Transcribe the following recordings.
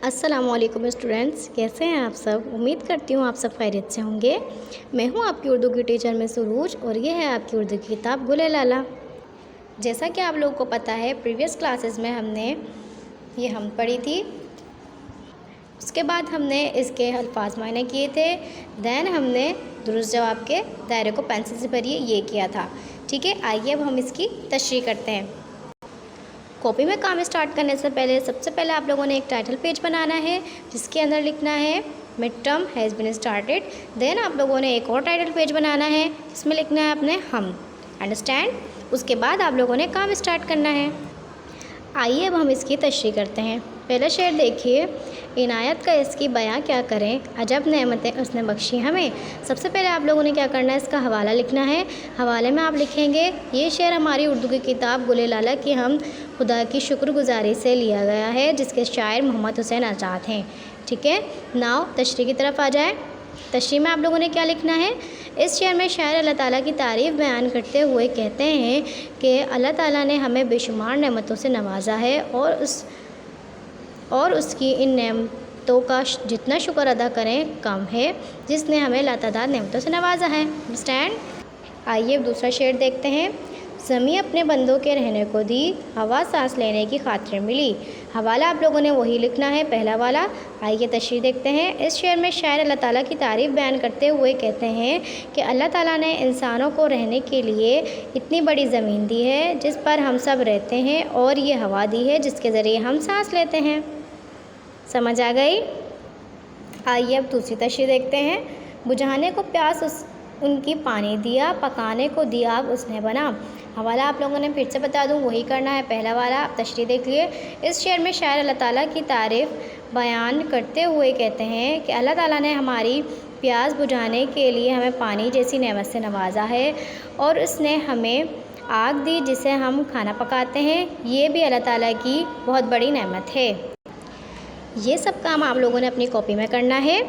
अस्सलामुअलैकुम स्टूडेंट्स, कैसे हैं आप सब। उम्मीद करती हूँ आप सब खैरियत से होंगे। मैं हूँ आपकी उर्दू की टीचर में सुरूज और ये है आपकी उर्दू की किताब गुल लाला। जैसा कि आप लोगों को पता है, प्रीवियस क्लासेस में हमने ये हम पढ़ी थी। उसके बाद हमने इसके अल्फाज मायने किए थे। दैन हमने दुरुस्त जवाब के दायरे को पेंसिल से भरिए ये किया था। ठीक है, आइए अब हम इसकी तशरीह करते हैं। कॉपी में काम स्टार्ट करने से पहले सबसे पहले आप लोगों ने एक टाइटल पेज बनाना है, जिसके अंदर लिखना है mid term has been started. Then आप लोगों ने एक और टाइटल पेज बनाना है, जिसमें लिखना है अपने हम अंडरस्टैंड। उसके बाद आप लोगों ने काम स्टार्ट करना है। आइए अब हम इसकी तशरीह करते हैं। पहला शेर देखिए, इनायत का इसकी बयां क्या करें, अजब नेमतें उसने बख्शी हमें। सबसे पहले आप लोगों ने क्या करना है, इसका हवाला लिखना है। हवाले में आप लिखेंगे ये शेर हमारी उर्दू की किताब गुल लाला की हम खुदा की शुक्रगुजारी से लिया गया है, जिसके शायर मोहम्मद हुसैन आज़ाद हैं। ठीक है, नाउ तशरीह की तरफ आ जाए। तशरीह में आप लोगों ने क्या लिखना है, इस शेर में शायर अल्लाह ताला की तारीफ़ बयान करते हुए कहते हैं कि अल्लाह ताला ने हमें बेशुमार नेमतों से नवाजा है और उसकी इन नेमतों का जितना शुक्र अदा करें कम है, जिसने हमें लातादाद नेमतों से नवाजा है। स्टैंड। आइए अब दूसरा शेर देखते हैं। ज़मीं अपने बंदों के रहने को दी, हवा सांस लेने की खातिर मिली। हवाला आप लोगों ने वही लिखना है, पहला वाला। आइए तशरीह देखते हैं। इस शेर में शायर अल्लाह ताला की तारीफ़ बयान करते हुए कहते हैं कि अल्लाह ताला ने इंसानों को रहने के लिए इतनी बड़ी ज़मीन दी है जिस पर हम सब रहते हैं, और ये हवा दी है जिसके ज़रिए हम सांस लेते हैं। समझ आ गई। आइए अब दूसरी तशरीह देखते हैं। बुझाने को प्यास उनकी पानी दिया, पकाने को दिया आग उसने बना। हवाला आप लोगों ने फिर से बता दूं, वही करना है, पहला वाला। आप तशरीह देख लिए। इस शेर में शायर अल्लाह ताला की तारीफ़ बयान करते हुए कहते हैं कि अल्लाह ताला ने हमारी प्यास बुझाने के लिए हमें पानी जैसी नेमत से नवाजा है, और उसने हमें आग दी जिसे हम खाना पकाते हैं। ये भी अल्लाह ताला की बहुत बड़ी नेमत है। ये सब काम आप लोगों ने अपनी कॉपी में करना है,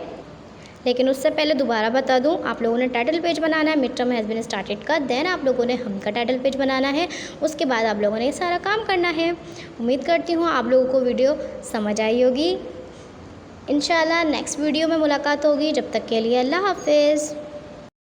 लेकिन उससे पहले दोबारा बता दूं, आप लोगों ने टाइटल पेज बनाना है mid term has been started का। देन आप लोगों ने हम का टाइटल पेज बनाना है। उसके बाद आप लोगों ने ये सारा काम करना है। उम्मीद करती हूँ आप लोगों को वीडियो समझ आई होगी। इंशाल्लाह नेक्स्ट वीडियो में मुलाकात होगी। जब तक के लिए अल्लाह हाफिज़।